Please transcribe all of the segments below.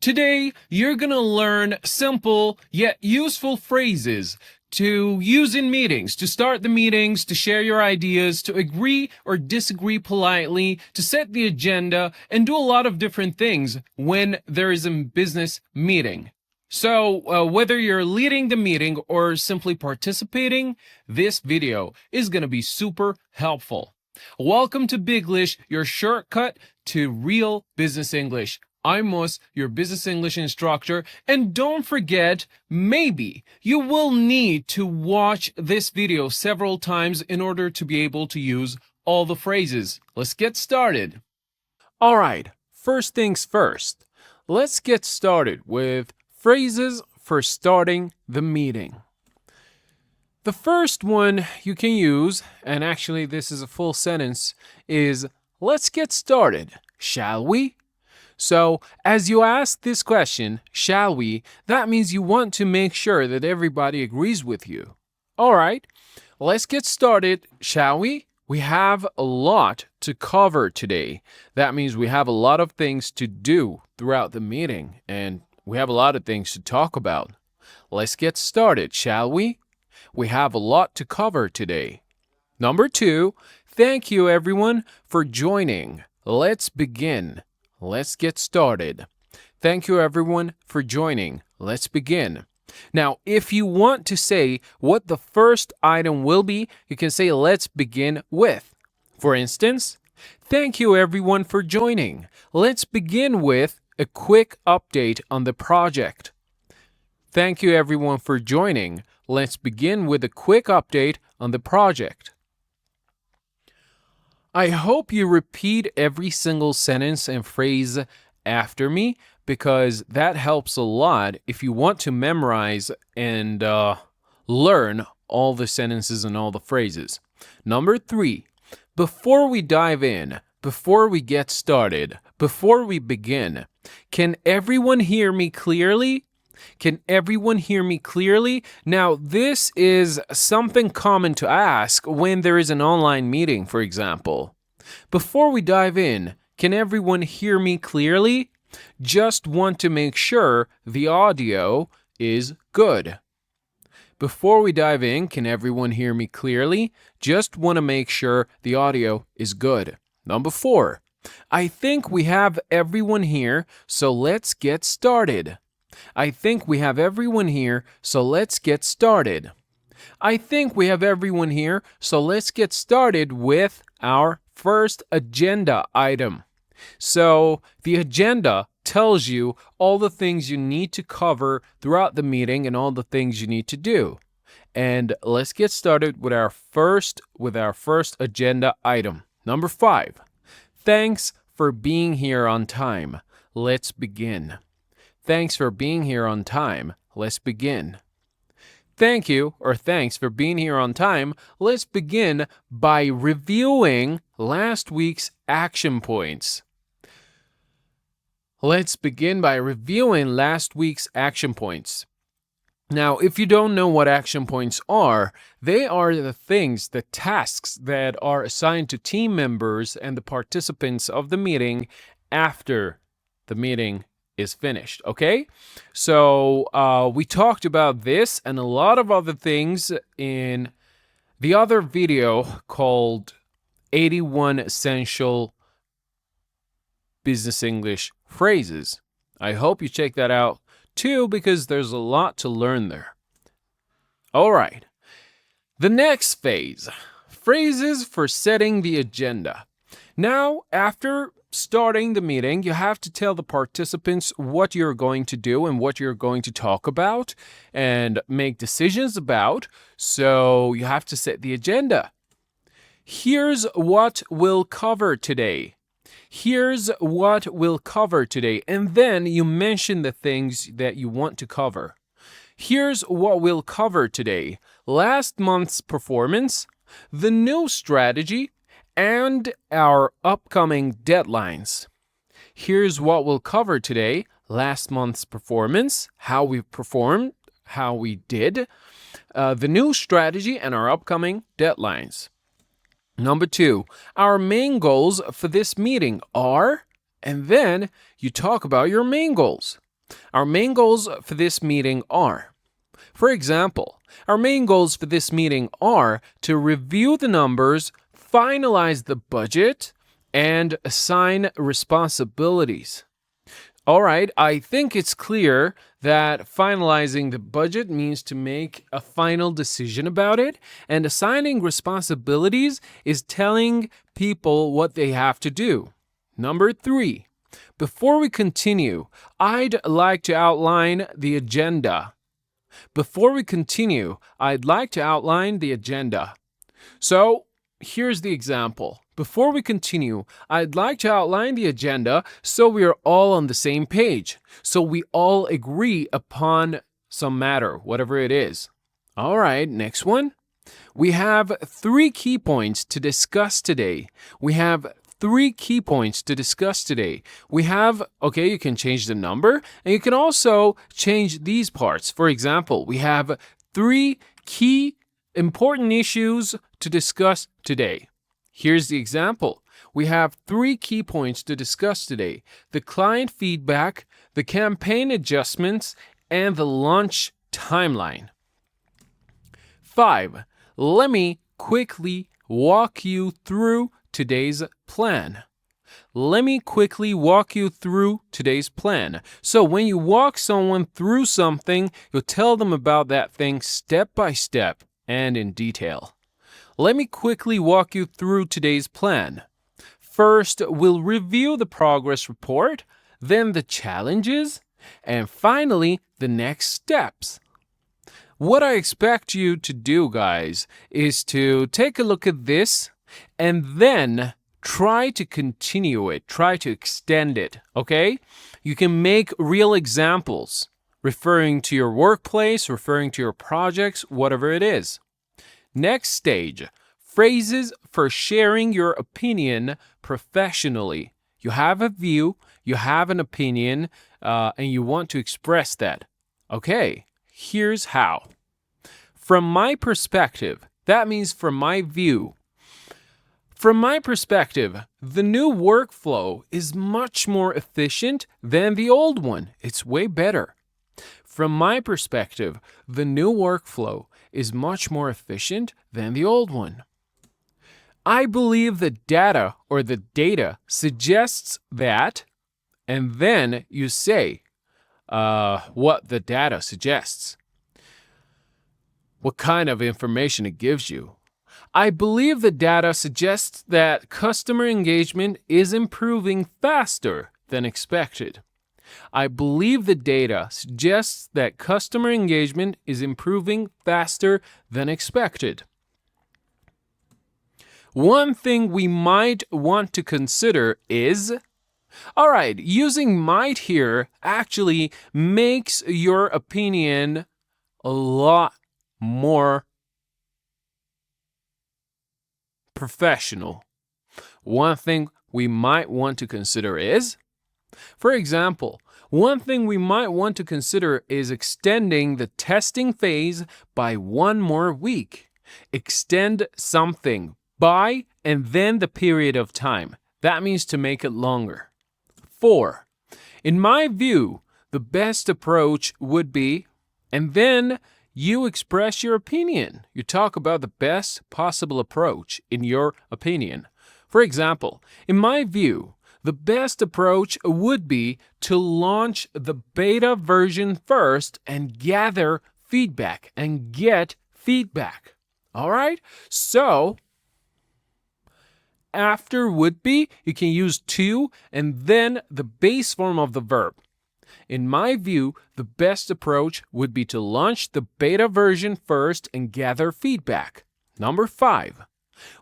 Today, you're gonna learn simple yet useful phrases to use in meetings, to start the meetings, to share your ideas, to agree or disagree politely, to set the agenda, and do a lot of different things when there is a business meeting. So, whether you're leading the meeting or simply participating, this video is going to be super helpful. Welcome to Biglish, your shortcut to real business English. I'm Mus, your business English instructor, and don't forget, maybe you will need to watch this video several times in order to be able to use all the phrases. Let's get started. All right, first things first. Let's get started with phrases for starting the meeting. The first one you can use, and actually this is a full sentence, is let's get started, shall we? So, as you ask this question, shall we, that means you want to make sure that everybody agrees with you. All right, let's get started, shall we? We have a lot to cover today. That means we have a lot of things to do throughout the meeting, and we have a lot of things to talk about. Let's get started, shall we? We have a lot to cover today. Number 2, thank you everyone for joining. Let's begin. Let's get started. Thank you everyone for joining. Let's begin. Now, if you want to say what the first item will be, you can say let's begin with. For instance, thank you everyone for joining. Let's begin with a quick update on the project. Thank you everyone for joining. Let's begin with a quick update on the project. I hope you repeat every single sentence and phrase after me because that helps a lot if you want to memorize and learn all the sentences and all the phrases. Number 3, before we dive in, before we get started, before we begin, can everyone hear me clearly? Can everyone hear me clearly? Now, this is something common to ask when there is an online meeting, for example. Before we dive in, can everyone hear me clearly? Just want to make sure the audio is good. Before we dive in, can everyone hear me clearly? Just want to make sure the audio is good. Number 4, I think we have everyone here, so let's get started. I think we have everyone here, so let's get started. I think we have everyone here, so let's get started with our first agenda item. So the agenda tells you all the things you need to cover throughout the meeting and all the things you need to do. And let's get started with our first agenda item. Number 5, thanks for being here on time. Let's begin. Thanks for being here on time. Let's begin. Thank you, or thanks for being here on time. Let's begin by reviewing last week's action points. Let's begin by reviewing last week's action points. Now, if you don't know what action points are, they are the things, the tasks that are assigned to team members and the participants of the meeting after the meeting is finished, okay? So we talked about this and a lot of other things in the other video called 81 Essential Business English Phrases. I hope you check that out too because there's a lot to learn there. All right, the next phase, phrases for setting the agenda. Now, after starting the meeting, you have to tell the participants what you're going to do and what you're going to talk about and make decisions about. So you have to set the agenda. Here's what we'll cover today. Here's what we'll cover today. And then you mention the things that you want to cover. Here's what we'll cover today. Last month's performance, the new strategy, and our upcoming deadlines. Here's what we'll cover today. Last month's performance, how we performed, how we did, the new strategy, and our upcoming deadlines. Number 2, our main goals for this meeting are, and then you talk about your main goals. Our main goals for this meeting are, for example, our main goals for this meeting are to review the numbers, finalize the budget, and assign responsibilities. All right, I think it's clear that finalizing the budget means to make a final decision about it, and assigning responsibilities is telling people what they have to do. Number 3, before we continue, I'd like to outline the agenda. Before we continue, I'd like to outline the agenda. So, here's the example. Before we continue, I'd like to outline the agenda so we are all on the same page, so we all agree upon some matter, whatever it is. All right, next one. We have 3 key points to discuss today. We have 3 key points to discuss today. We have, okay, you can change the number, and you can also change these parts. For example, we have 3 key important issues to discuss today. Here's the example. We have 3 key points to discuss today: the client feedback, the campaign adjustments, and the launch timeline. 5. Let me quickly walk you through today's plan. Let me quickly walk you through today's plan. So when you walk someone through something, you'll tell them about that thing step by step and in detail. Let me quickly walk you through today's plan. First, we'll review the progress report, then the challenges, and finally, the next steps. What I expect you to do, guys, is to take a look at this and then try to continue it, try to extend it, okay? You can make real examples referring to your workplace, referring to your projects, whatever it is. Next stage, phrases for sharing your opinion professionally. You have a view, you have an opinion, and you want to express that. Okay, here's how. From my perspective, that means from my view. From my perspective, the new workflow is much more efficient than the old one. It's way better. From my perspective, the new workflow is much more efficient than the old one. I believe the data or the data suggests that, and then you say what the data suggests, what kind of information it gives you. I believe the data suggests that customer engagement is improving faster than expected. I believe the data suggests that customer engagement is improving faster than expected. One thing we might want to consider is, all right, using might here actually makes your opinion a lot more professional. One thing we might want to consider is, for example, one thing we might want to consider is extending the testing phase by 1 more week. Extend something by and then the period of time. That means to make it longer. 4. In my view, the best approach would be, and then you express your opinion. You talk about the best possible approach in your opinion. For example, in my view, the best approach would be to launch the beta version first and gather feedback and get feedback. All right? So, after would be, you can use to and then the base form of the verb. In my view, the best approach would be to launch the beta version first and gather feedback. Number 5.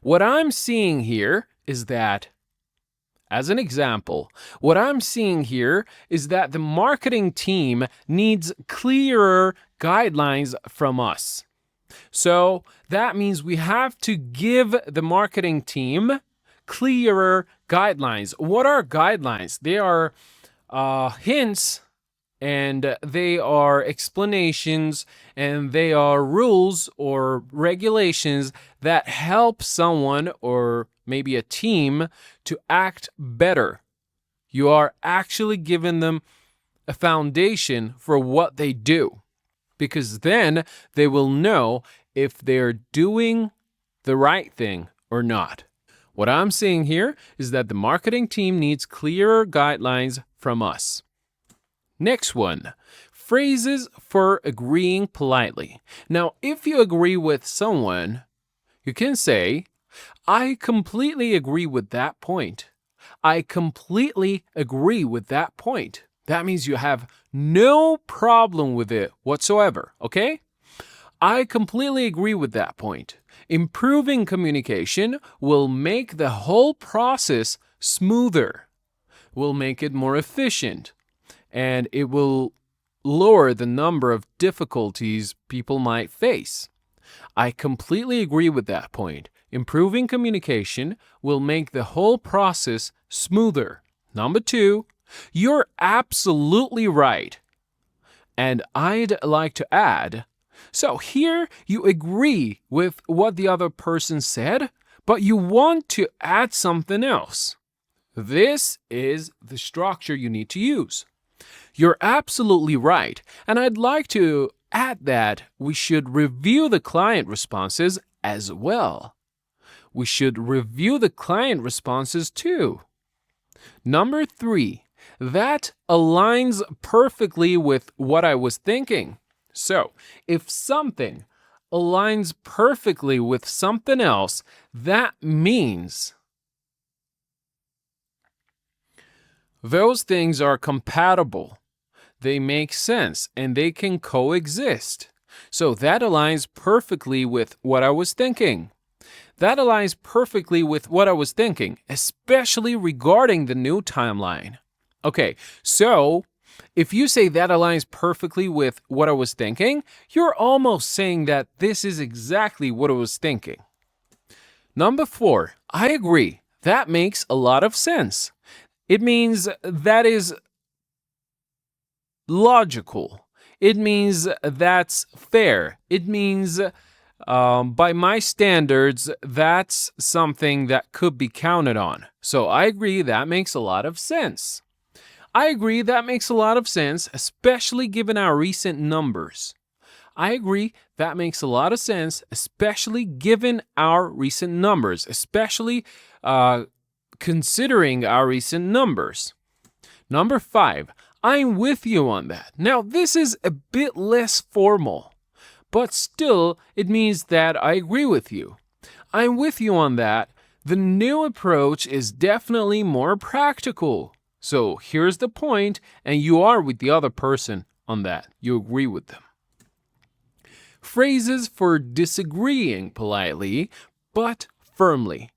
What I'm seeing here is that, as an example, what I'm seeing here is that the marketing team needs clearer guidelines from us. So that means we have to give the marketing team clearer guidelines. What are guidelines? They are hints, and they are explanations, and they are rules or regulations that help someone or maybe a team to act better. You are actually giving them a foundation for what they do, because then they will know if they're doing the right thing or not. What I'm saying here is that the marketing team needs clearer guidelines from us. Next one, phrases for agreeing politely. Now, if you agree with someone, you can say, I completely agree with that point. I completely agree with that point. That means you have no problem with it whatsoever, okay? I completely agree with that point. Improving communication will make the whole process smoother, will make it more efficient, and it will lower the number of difficulties people might face. I completely agree with that point. Improving communication will make the whole process smoother. Number 2, you're absolutely right. And I'd like to add, so here you agree with what the other person said, but you want to add something else. This is the structure you need to use. You're absolutely right, and I'd like to add that we should review the client responses as well. We should review the client responses too. Number 3, that aligns perfectly with what I was thinking. So, if something aligns perfectly with something else, that means those things are compatible. They make sense and they can coexist. So that aligns perfectly with what I was thinking. That aligns perfectly with what I was thinking, especially regarding the new timeline. Okay, so if you say that aligns perfectly with what I was thinking, you're almost saying that this is exactly what I was thinking. Number 4, I agree. That makes a lot of sense. It means that is logical. It means that's fair. It means, by my standards, that's something that could be counted on. So I agree that makes a lot of sense. I agree that makes a lot of sense, especially given our recent numbers. I agree that makes a lot of sense, especially given our recent numbers, especially considering our recent numbers. Number 5, I'm with you on that. Now, this is a bit less formal, but still, it means that I agree with you. I'm with you on that. The new approach is definitely more practical. So here's the point, and you are with the other person on that. You agree with them. Phrases for disagreeing politely, but firmly.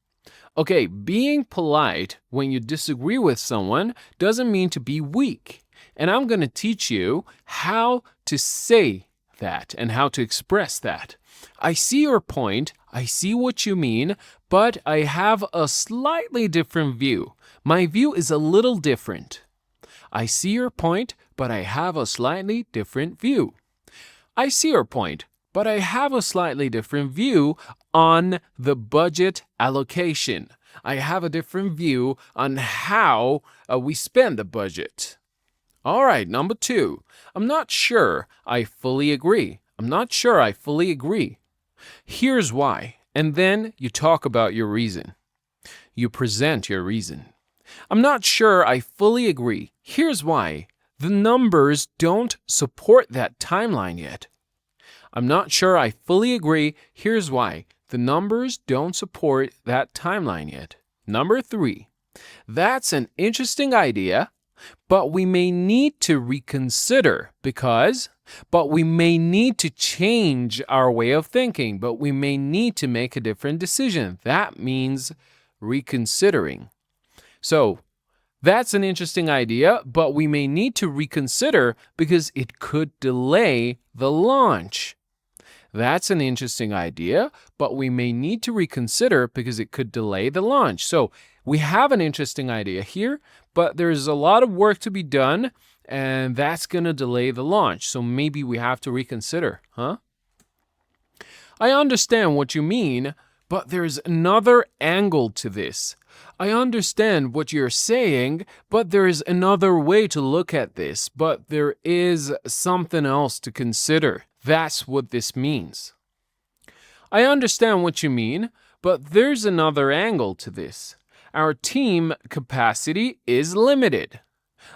Okay, being polite when you disagree with someone doesn't mean to be weak. And I'm going to teach you how to say that and how to express that. I see your point, I see what you mean, but I have a slightly different view. My view is a little different. I see your point, but I have a slightly different view. I see your point, but I have a slightly different view on the budget allocation. I have a different view on how we spend the budget. All right, number 2. I'm not sure I fully agree. I'm not sure I fully agree. Here's why. And then you talk about your reason. You present your reason. I'm not sure I fully agree. Here's why. The numbers don't support that timeline yet. I'm not sure I fully agree. Here's why. The numbers don't support that timeline yet. Number 3. That's an interesting idea, but we may need to reconsider but we may need to change our way of thinking, but we may need to make a different decision. That means reconsidering. So that's an interesting idea, but we may need to reconsider because it could delay the launch. That's an interesting idea, but we may need to reconsider because it could delay the launch. So we have an interesting idea here, but there's a lot of work to be done, and that's going to delay the launch. So maybe we have to reconsider, huh? I understand what you mean, but there's another angle to this. I understand what you're saying, but there is another way to look at this, but there is something else to consider. That's what this means. I understand what you mean, but there's another angle to this. Our team capacity is limited.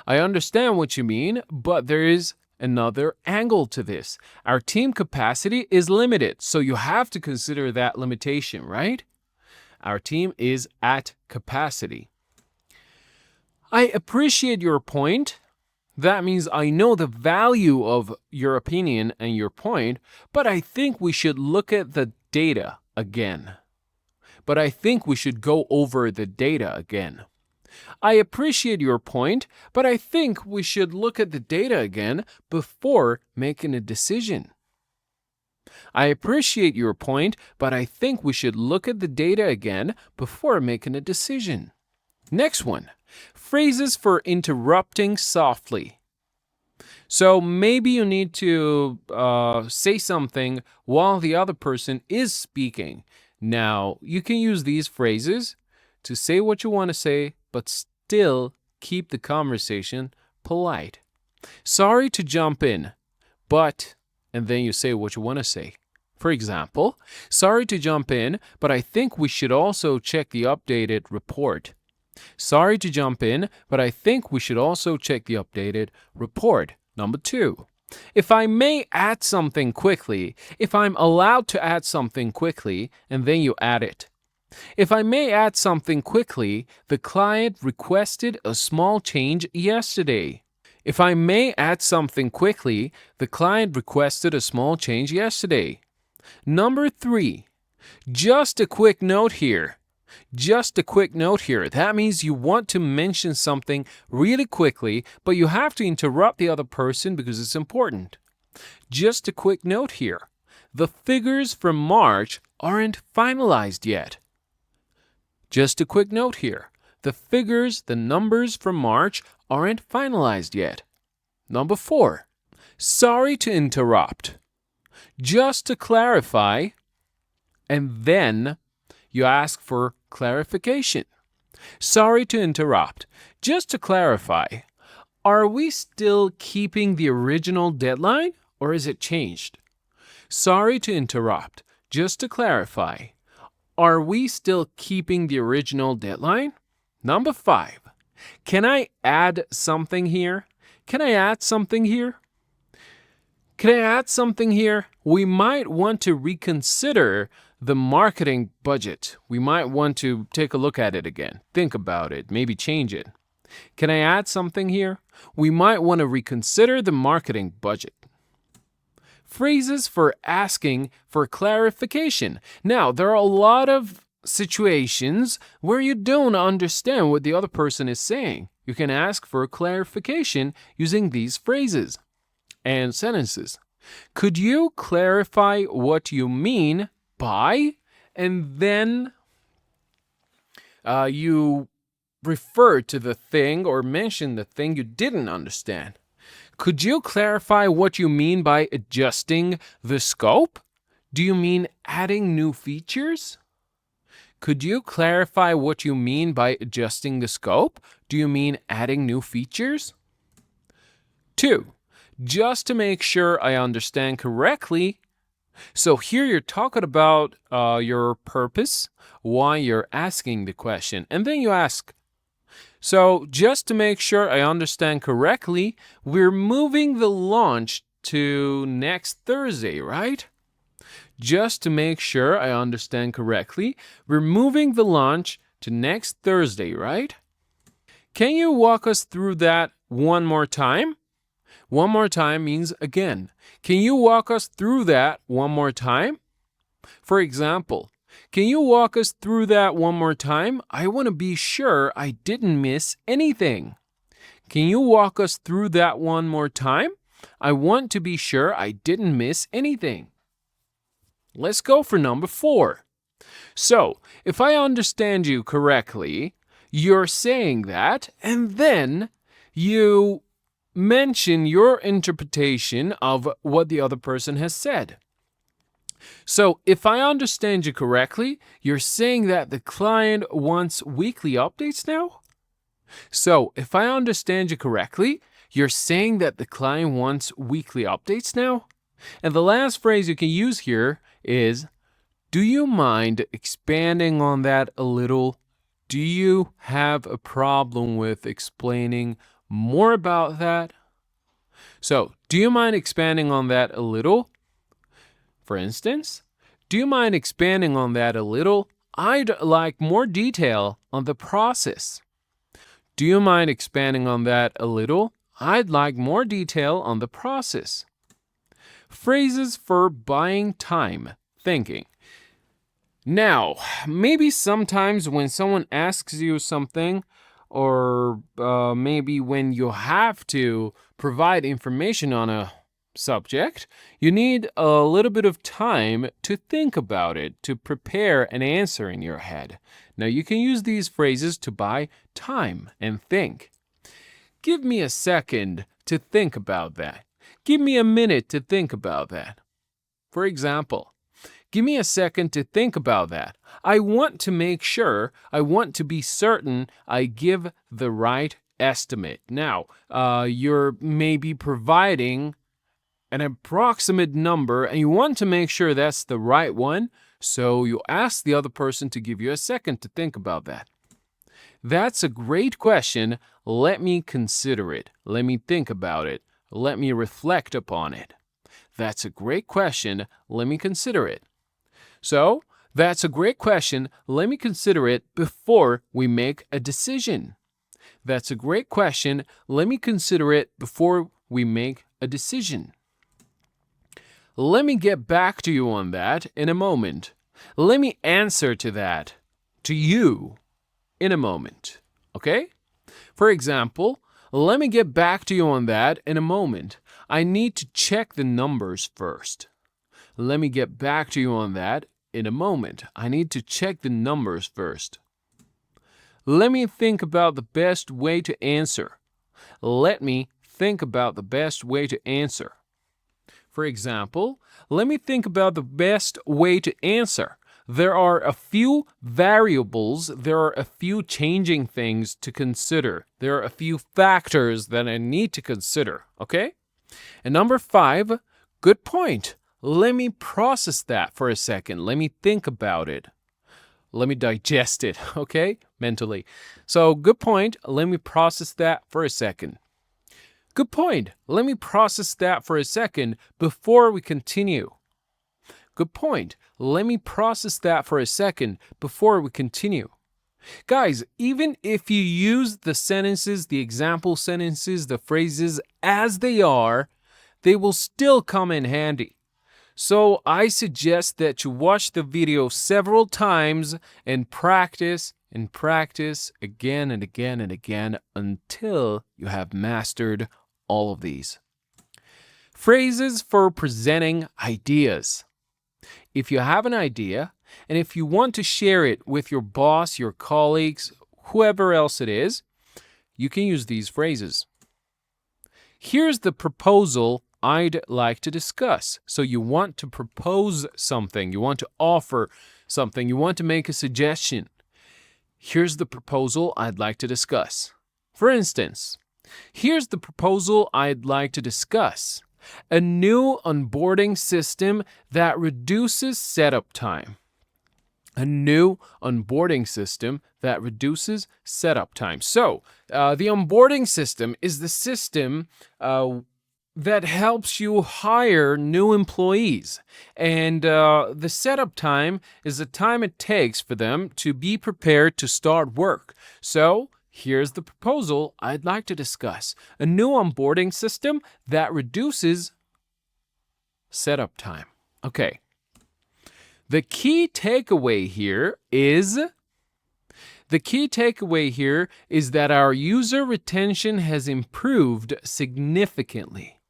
I understand what you mean, but there is another angle to this. Our team capacity is limited, so you have to consider that limitation, right? Our team is at capacity. I appreciate your point. That means I know the value of your opinion and your point, but I think we should look at the data again. But I think we should go over the data again. I appreciate your point, but I think we should look at the data again before making a decision. I appreciate your point, but I think we should look at the data again before making a decision. Next one, phrases for interrupting softly. So maybe you need to say something while the other person is speaking. Now, you can use these phrases to say what you want to say, but still keep the conversation polite. Sorry to jump in, but, and then you say what you want to say. For example, sorry to jump in, but I think we should also check the updated report. Sorry to jump in, but I think we should also check the updated report. Number 2, if I may add something quickly, if I'm allowed to add something quickly, and then you add it. If I may add something quickly, the client requested a small change yesterday. If I may add something quickly, the client requested a small change yesterday. Number 3, just a quick note here. Just a quick note here. That means you want to mention something really quickly, but you have to interrupt the other person because it's important. Just a quick note here. The figures from March aren't finalized yet. Just a quick note here. The figures, the numbers from March aren't finalized yet. Number 4, sorry to interrupt. Just to clarify, and then you ask for clarification. Sorry to interrupt. Just to clarify, are we still keeping the original deadline or is it changed? Sorry to interrupt. Just to clarify, are we still keeping the original deadline? Number 5, can I add something here? Can I add something here? Can I add something here? We might want to reconsider the marketing budget. We might want to take a look at it again. Think about it. Maybe change it. Can I add something here? We might want to reconsider the marketing budget. Phrases for asking for clarification. Now, there are a lot of situations where you don't understand what the other person is saying. You can ask for clarification using these phrases and sentences. Could you clarify what you mean by, and then you refer to the thing or mention the thing you didn't understand. Could you clarify what you mean by adjusting the scope? Do you mean adding new features? Could you clarify what you mean by adjusting the scope? Do you mean adding new features? 2, just to make sure I understand correctly. So here you're talking about your purpose, why you're asking the question, and then you ask. So just to make sure I understand correctly, we're moving the launch to next Thursday, right? Just to make sure I understand correctly, we're moving the launch to next Thursday, right? Can you walk us through that one more time? One more time means again. Can you walk us through that one more time? For example, can you walk us through that one more time? I want to be sure I didn't miss anything. Can you walk us through that one more time? I want to be sure I didn't miss anything. Let's go for number 4. So, if I understand you correctly, you're saying that, and then you mention your interpretation of what the other person has said. So, if I understand you correctly, you're saying that the client wants weekly updates now? So, if I understand you correctly, you're saying that the client wants weekly updates now? And the last phrase you can use here is, do you mind expanding on that a little? Do you have a problem with explaining more about that? So, do you mind expanding on that a little? For instance, do you mind expanding on that a little? I'd like more detail on the process. Do you mind expanding on that a little? I'd like more detail on the process. Phrases for buying time, thinking. Now, maybe sometimes when someone asks you something, or maybe when you have to provide information on a subject, you need a little bit of time to think about it, to prepare an answer in your head. Now, you can use these phrases to buy time and think. Give me a second to think about that. Give me a minute to think about that. For example, give me a second to think about that. I want to make sure, I want to be certain I give the right estimate. Now, you're maybe providing an approximate number and you want to make sure that's the right one, so you ask the other person to give you a second to think about that. That's a great question. Let me consider it. Let me think about it. Let me reflect upon it. That's a great question. Let me consider it. So, that's a great question. Let me consider it before we make a decision. That's a great question. Let me consider it before we make a decision. Let me get back to you on that in a moment. Let me answer to that, to you, in a moment. Okay? For example, let me get back to you on that in a moment. I need to check the numbers first. Let me get back to you on that in a moment. I need to check the numbers first. Let me think about the best way to answer. Let me think about the best way to answer. For example, let me think about the best way to answer. There are a few variables, there are a few changing things to consider. There are a few factors that I need to consider, okay? And number 5, good point. Let me process that for a second. Let me think about it. Let me digest it, okay? Mentally. So, good point. Let me process that for a second. Good point. Let me process that for a second before we continue. Good point. Let me process that for a second before we continue. Guys, even if you use the sentences, the example sentences, the phrases as they are, they will still come in handy. So I suggest that you watch the video several times and practice again and again and again until you have mastered all of these. Phrases for presenting ideas. If you have an idea and if you want to share it with your boss, your colleagues, whoever else it is, you can use these phrases. Here's the proposal I'd like to discuss. So you want to propose something, you want to offer something, you want to make a suggestion. Here's the proposal I'd like to discuss. For instance, here's the proposal I'd like to discuss. A new onboarding system that reduces setup time. A new onboarding system that reduces setup time. So, the onboarding system is the system that helps you hire new employees. And the setup time is the time it takes for them to be prepared to start work. So, here's the proposal I'd like to discuss. A new onboarding system that reduces setup time. Okay. The key takeaway here is that our user retention has improved significantly.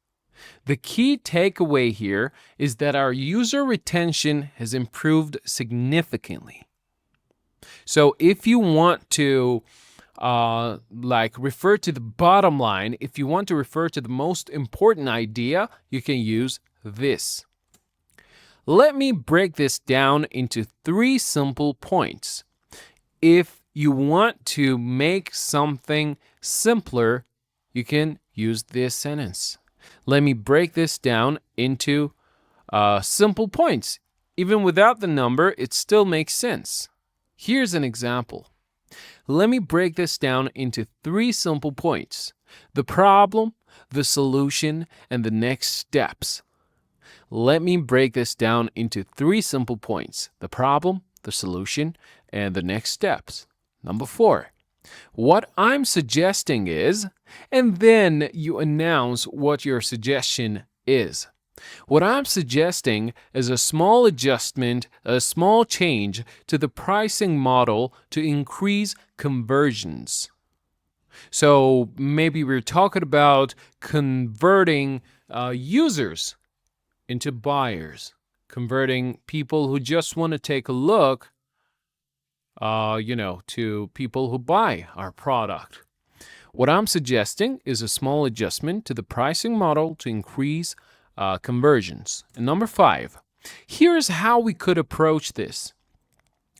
The key takeaway here is that our user retention has improved significantly. So if you want to refer to the bottom line, if you want to refer to the most important idea, you can use this. Let me break this down into 3 simple points. If you want to make something simpler, you can use this sentence. Let me break this down into simple points. Even without the number, it still makes sense. Here's an example. Let me break this down into 3 simple points: the problem, the solution, and the next steps. Let me break this down into 3 simple points: the problem, the solution, and the next steps. Number 4. What I'm suggesting is, and then you announce what your suggestion is. What I'm suggesting is a small adjustment, a small change to the pricing model to increase conversions. So maybe we're talking about converting users into buyers, converting people who just want to take a look, to people who buy our product. What I'm suggesting is a small adjustment to the pricing model to increase conversions. And number 5, here's how we could approach this.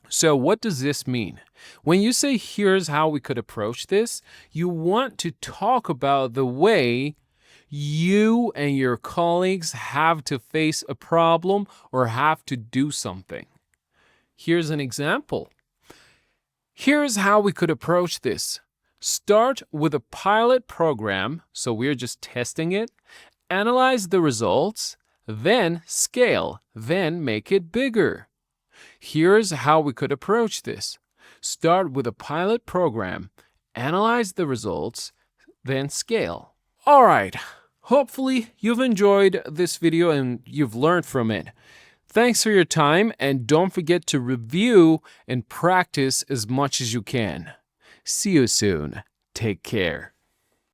So what does this mean? When you say here's how we could approach this, you want to talk about the way you and your colleagues have to face a problem or have to do something. Here's an example. Here's how we could approach this. Start with a pilot program, so we're just testing it. Analyze the results, then scale, then make it bigger. Here's how we could approach this. Start with a pilot program, analyze the results, then scale. All right, hopefully you've enjoyed this video and you've learned from it. Thanks for your time, and don't forget to review and practice as much as you can. See you soon. Take care.